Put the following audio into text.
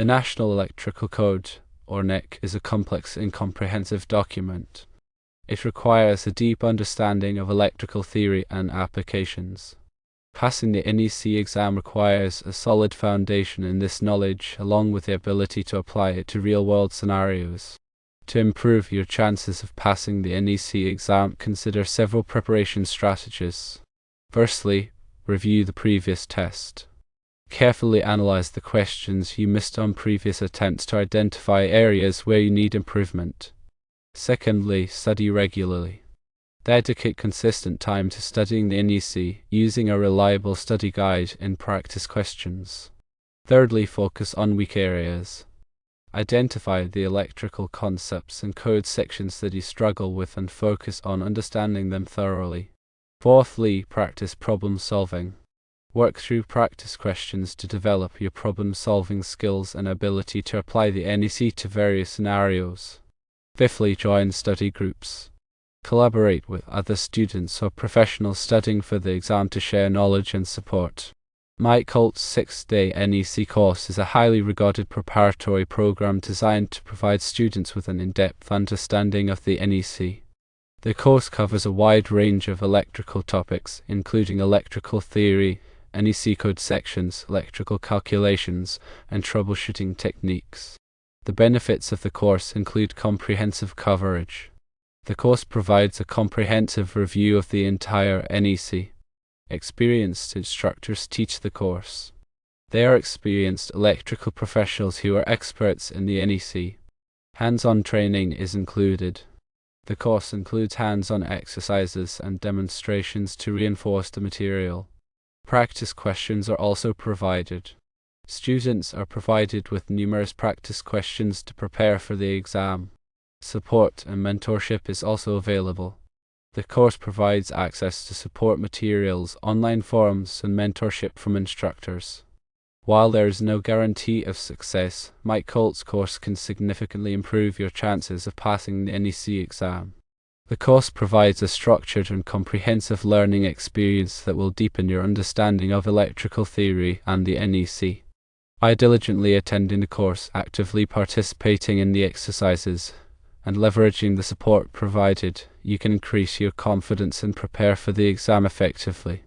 The National Electrical Code, or NEC, is a complex and comprehensive document. It requires a deep understanding of electrical theory and applications. Passing the NEC exam requires a solid foundation in this knowledge, along with the ability to apply it to real-world scenarios. To improve your chances of passing the NEC exam, consider several preparation strategies. Firstly, review the previous test. Carefully analyze the questions you missed on previous attempts to identify areas where you need improvement. Secondly, study regularly. Dedicate consistent time to studying the NEC, using a reliable study guide and practice questions. Thirdly, focus on weak areas. Identify the electrical concepts and code sections that you struggle with and focus on understanding them thoroughly. Fourthly, practice problem solving. Work through practice questions to develop your problem-solving skills and ability to apply the NEC to various scenarios. Fifthly, join study groups. Collaborate with other students or professionals studying for the exam to share knowledge and support. Mike Holt's 6-day NEC course is a highly regarded preparatory program designed to provide students with an in-depth understanding of the NEC. The course covers a wide range of electrical topics, including electrical theory, NEC code sections, electrical calculations, and troubleshooting techniques. The benefits of the course include comprehensive coverage. The course provides a comprehensive review of the entire NEC. Experienced instructors teach the course. They are experienced electrical professionals who are experts in the NEC. Hands-on training is included. The course includes hands-on exercises and demonstrations to reinforce the material. Practice questions are also provided. Students are provided with numerous practice questions to prepare for the exam. Support and mentorship is also available. The course provides access to support materials, online forums, and mentorship from instructors. While there is no guarantee of success, Mike Holt's course can significantly improve your chances of passing the NEC exam. The course provides a structured and comprehensive learning experience that will deepen your understanding of electrical theory and the NEC. By diligently attending the course, actively participating in the exercises, and leveraging the support provided, you can increase your confidence and prepare for the exam effectively.